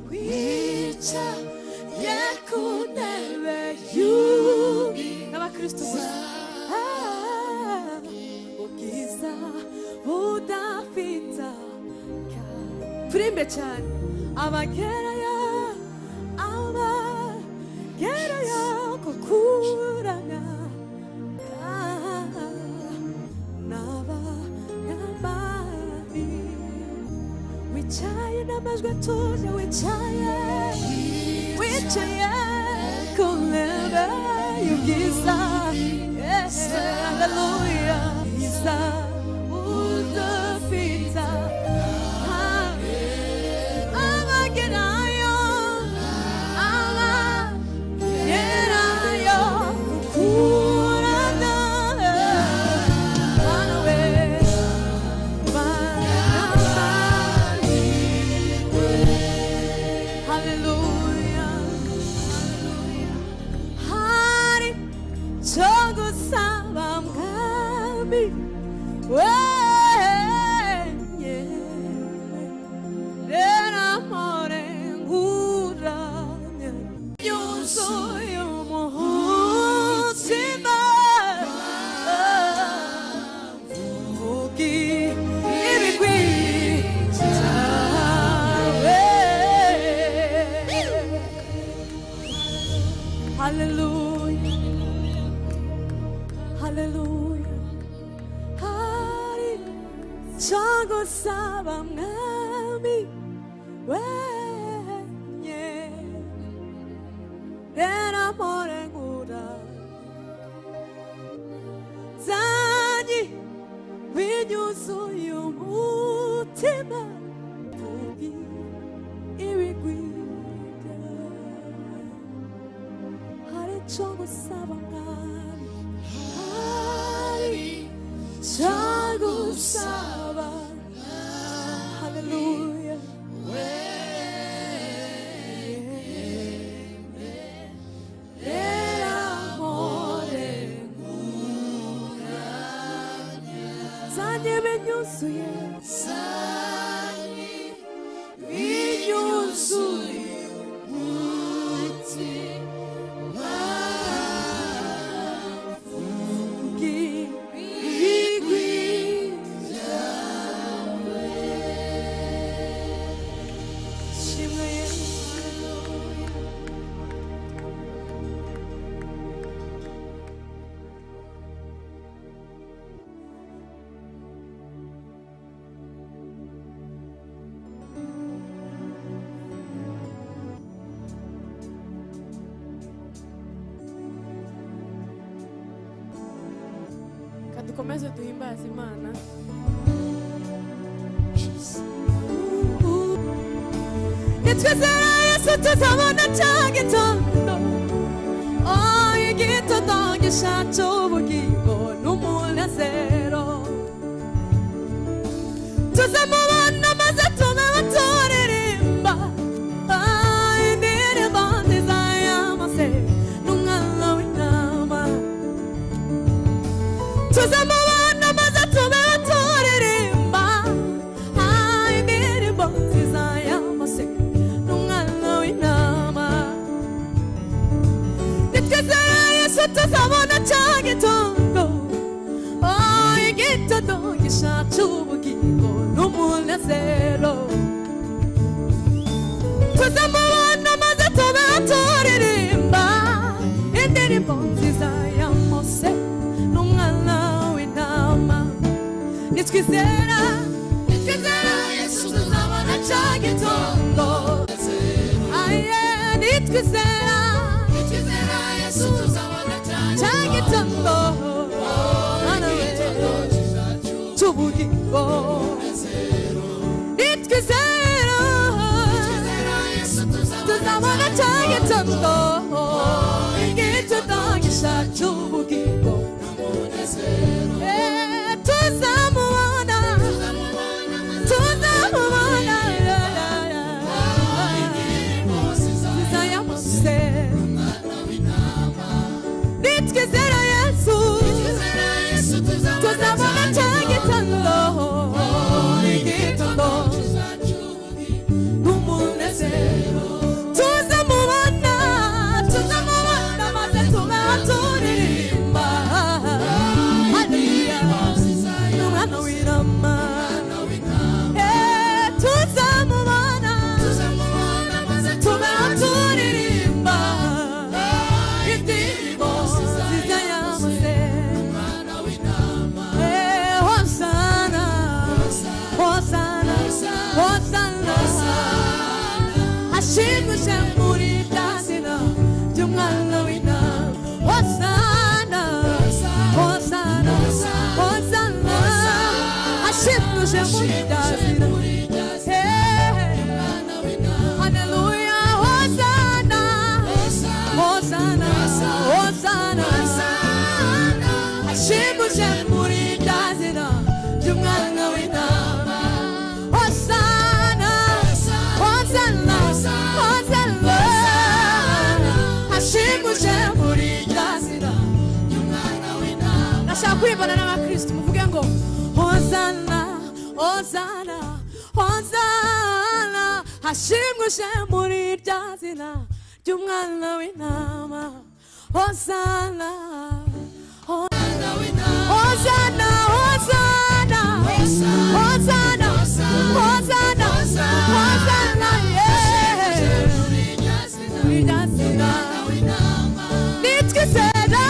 wicaye ku ntebe y'abakristo ubwiza budafite turimbe cyane abagerayo kukuramya n'abanyamahanga wicaye n'amajwi atuje wicaye ku ntebe y'ubwiza haleluya ubwiza budafite dukomeze duhimbaze Imana nitwizera Yesu tuzabona cya gitondo igitondo gishatse ubugingo n'umunezero tuzamubona maze tubeho turirimba indirimbo nziza y'amase n'umwana w'intama tuzamubona maze tubeho turirimba indirimbo nziza y'amase n'umwana w'intama nitwizera Yesu tuzabona cya gitondo igitondo gishatse ubugingo n'umunezero tuzamubona maze tubeho turirimba indirimbo nziza y'amose n'umwana w'intama nitwizera Yesu tuzabona cya gitondo nitwizera Yesu tuzabona cya gitondo ubugingo nitwizera Yesu tuzabona cya gitondo igitondo gishatse ubugingo n'umunezero tuzamubona nziza y'amase nitwizera Yesu tuzabona cya gitondo igitondo kwibana n'abakristo muvuge ngo Hosana Hosana Hosana hashimwe muri rya zina ry'umwana w'intama Hosana Hosana Hosana Hosana Hosana Hosana Hosana muri rya zina nitwizera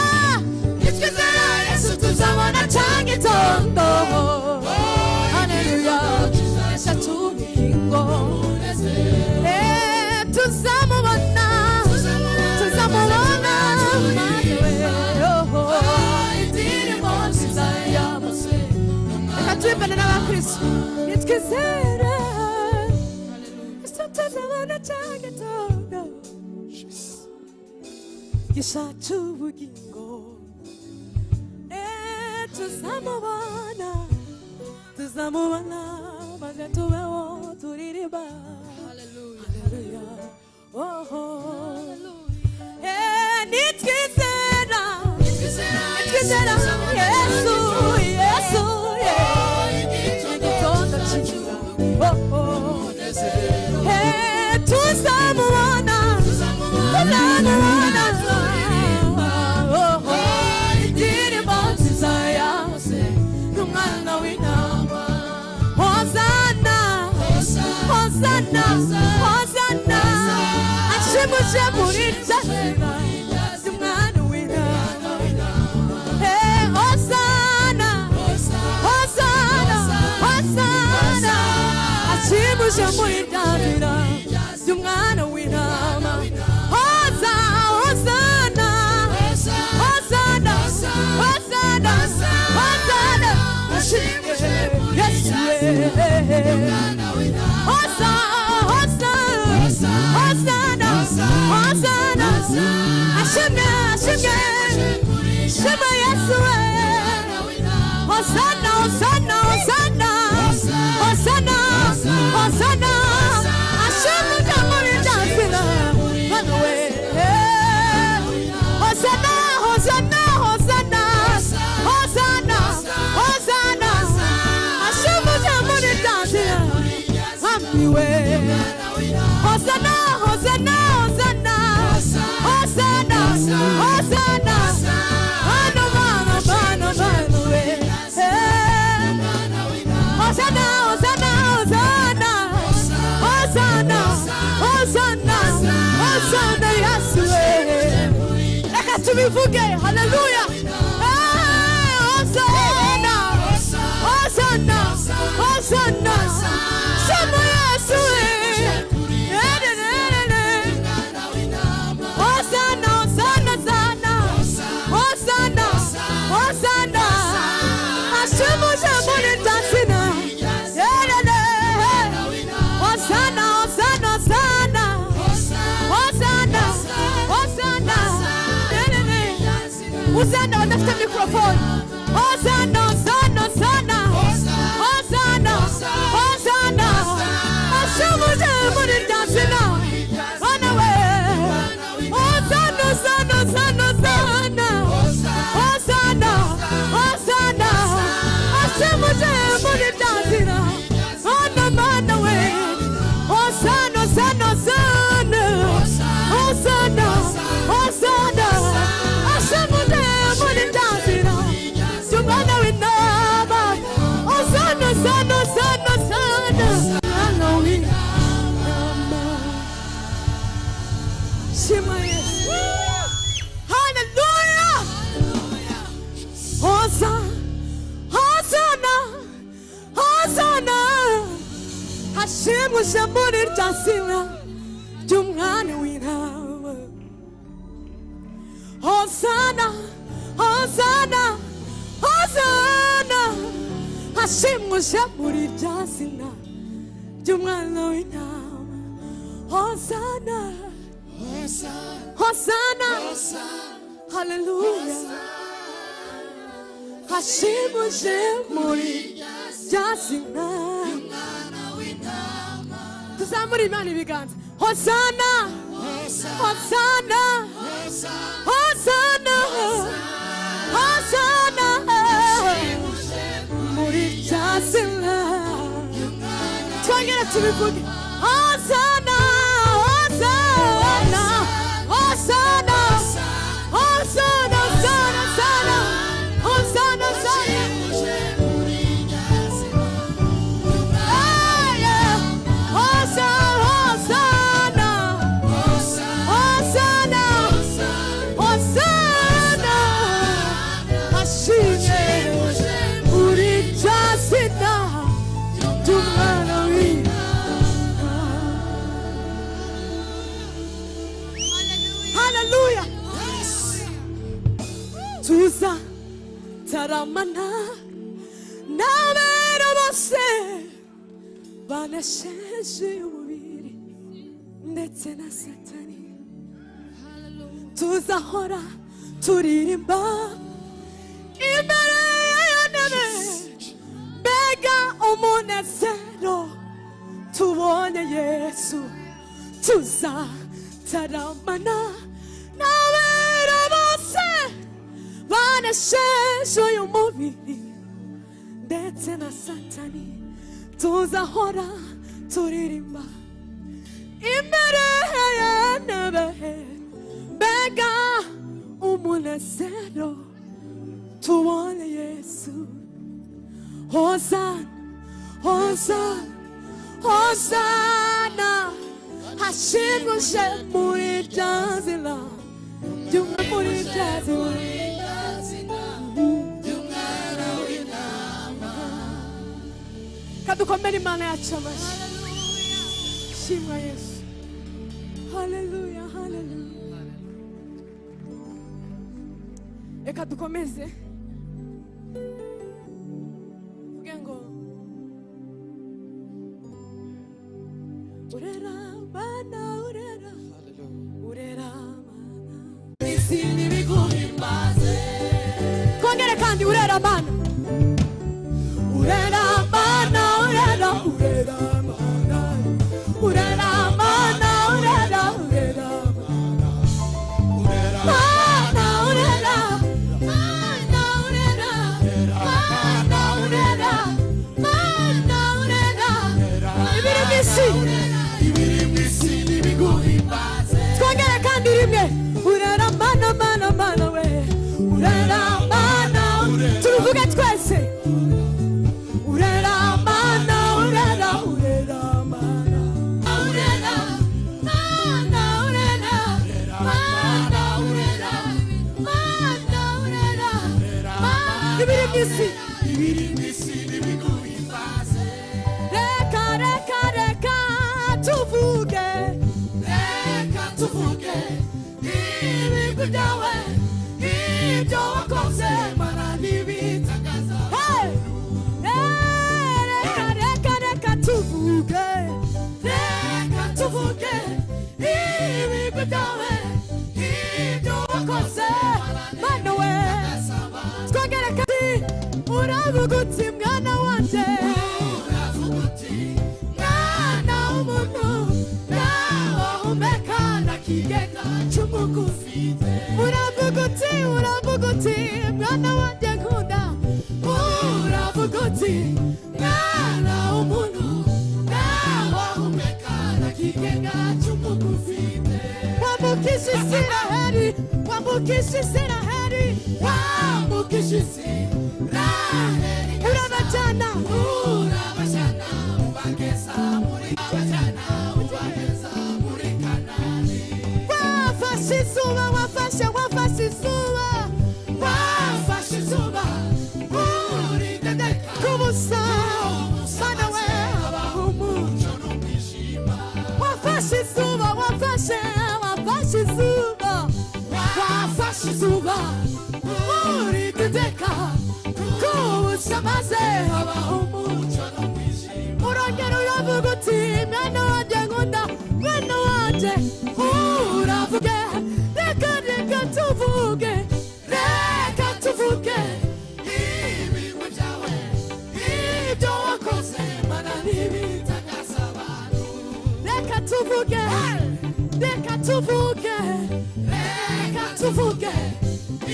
tuzabona cyangwa itondo haleluya shatubukingo tuzamubona indirimbo nziza yamuse reka twibane n'abakristo nitwizere tuzabona cyangwa itondo gishatubukingo tuzamubona maze tubeho turirimba haleluya nitwizera Yesu igitondo cyiza tuzamubona indirimbo nziza yamuse n'umwana w'intama Hosana Hosana Hosana ashimuje muri rya zina ry'umwana w'intama Hosana Hosana Hosana ashimuje muri rya zina ry'umwana w'intama Hosana Hosana Hosana Hosana ashimuje Yesu Hosana Hosana ashimwe shema Yesu Hosana Hosana Hosana Hosana Hosana ashimuje muri rya zina Hosana Hosana Hosana Hosana Hosana ashimuje muri rya zina Hosana Hosana Hosana Hosana Hosana Hano Hosana Hosana Hosana Hosana Hosana Yesu reka tubivuge haleluya Hosana Hosana Hosana shema Yesu Hosana Hosana Hosana Hosana ashimuje muri rya zina Hosana Hosana Hosana Hosana Hosana badafite mikrofone Hosana Hosana Hosana Hosana ashimuje muri rya zina Hosana Hosana Hosana Hosana ashimuje muri rya zina Mana we Hosana Hosana Hosana Hosana ashimuje muri rya zina Jumana w'intama Hosana Hosana Mana w'intama shema Yesu hallelujah Hosana Hosana hashimuje muri rya zina ry'umwana w'intama Hosana Hosana Hosana hashimuje muri rya zina ry'umwana w'intama. Hosana, Hosana, haleluya. Hashimuje muri rya zina tuzamura Imana ibiganza. Hosana, Hosana, Hosana, Hosana muri rya zina. Twongera tubivuge. Hosana, Hosana, Hosana, Hosana, Hosana, Hosana, Hosana. Tuza taramana n'abera bose banesheje umubiri ndetse na Satani. Tuzahora turirimba imbere y'intebe, mbega umunezero tubonye Yesu. Tuza taramana n'abera bose banesheje uyu mubiri ndetse na Satani. Tuzahora turirimba imbere y'intebe, mbega umunezero tubonye Yesu. Hosana, Hosana, Hosana, hashimuje muri rya zina ry'umwana w'intama. Kadukomere Imana yacu amashyi. Shimwa Yesu. Haleluya, haleluya. Reka dukomeze vuge ngo urera bana, urera, urera bana, isi n'ibiguhimbaze. Kongere kandi urera bana, urera bana, urera, urera bana, urera bana, urera, urera bana, urera bana, urera bana, urera bana, urera bana, urera ibiri mwisi n'ibiguhimbaze. Twongere kandi rimwe. Urera bana, bana, bana we, urera bana, tubivuge twese. Urera bana, urera, urera bana, urera bana, urera bana, urera bana, urera bana ibiri mwisi n'ibiguhimbaze. Reka, reka, reka tuvuge, reka tuvuge ibigwi byawe, ibyo wakoze Mana n'ibitangaza. Reka, reka, reka tuvuge, reka tuvuge ibigwi byawe, ibyo wakoze Mana we. Twongere kandi uravuga uti mwana wanje, uravuga uti mwana w'umuntu, nawe uhumeka nakigega cy'umugufite. Uravuga uti mwana wanje nkunda, uravuga uti mwana w'umuntu, nawe uhumeka nakigega cy'umugufite. Wambukisha Isiraheli, wambukisha Isiraheli, wambukisha Isiraheli. Urabajana, urabajana ubageza muri abajana, ubageza muri Kanani. Wafashe izuba, wafashe izuba, wafashe izuba muri dedeka kubusa. Mana we abahumuco n'umwijima. Wafashe izuba, wafashe izuba, wafashe izuba muri dedeka kubusa. gusa maze habaho umucyo no kwishima urongera uravuga uti mwana wanjye nkunda mwana wanjye uravuge reka tuvuge ibigwi byawe ibyo wakoze mana ntibitangaza abantu reka tuvuge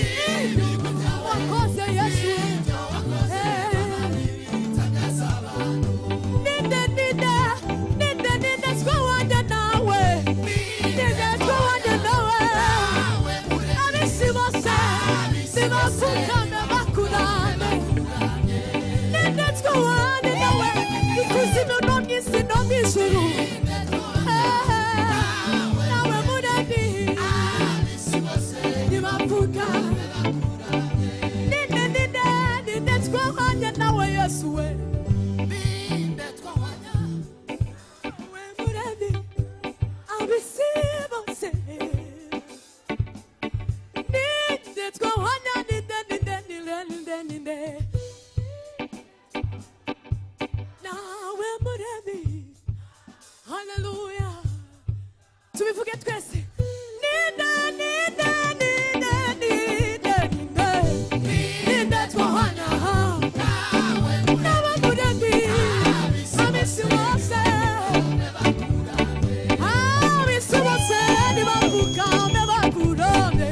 ibigwi byawe wakoze Yesu ibyo wakoze mana ntibitangaza abantu ninde twawanya nawe abisi bose sibafukame bakurane ninde twawanya nawe ikuzimu no mw'isi no mw'ijuru nawe muremyi abisi bose nibavuga ninde twawanya nawe Yesu we ninde twawanya we muremyi abisi bose ninde twawanya ninde nawe muremyi haleluya tubivuge twese ninde twawanya nawe muremyi abisi bose nibavukame bakurane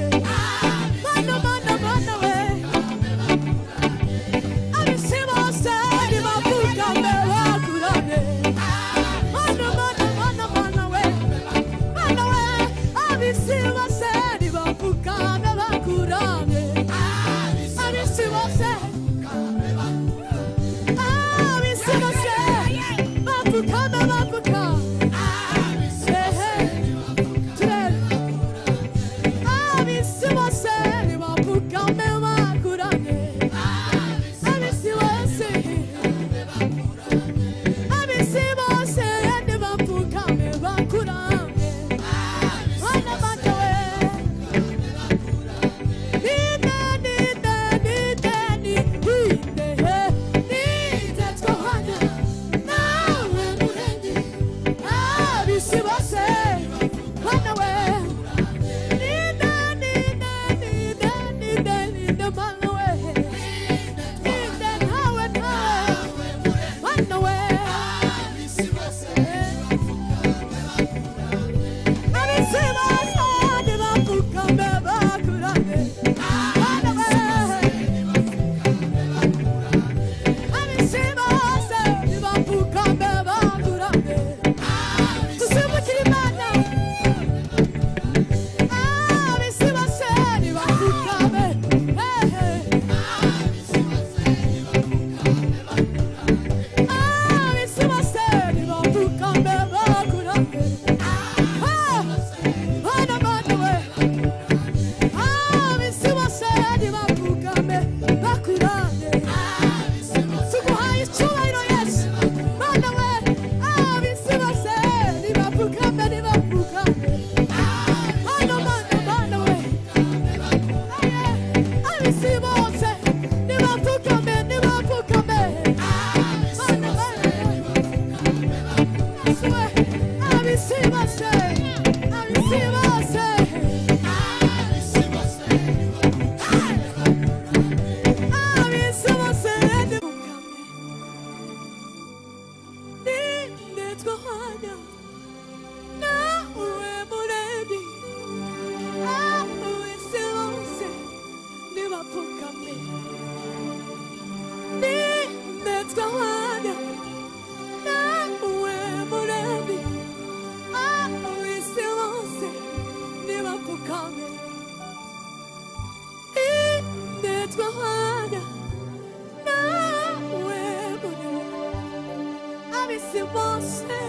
mana we abisi bose nibavukame bakurane mana we abisi bose nibavukame bakurane abisi bose bavukame bavuka abisi bose nibavukame bakurane abisi bose nibavukame bakurane mana we ninde twahana nawe muremyi abisi bose mana we ninde mana we ninde nawe mana we abisi bose nibavukame bakurane mana we abisi bose nibavukame bakurane tuzimukira Imana abisi bose nibavukame abisi bose nibavukame bakurane mana we abisi bose nibavukame bakurane tuguhaye icyubahiro Yesu mana we abisi bose nibavukame mana we abisi bose nibavukame abisi bose ninde twahanya nawe muremyi abisi bose nibavukame ninde twahanya nawe muremyi abisi bose nibavukame ninde twahanya nawe muremyi abisi bose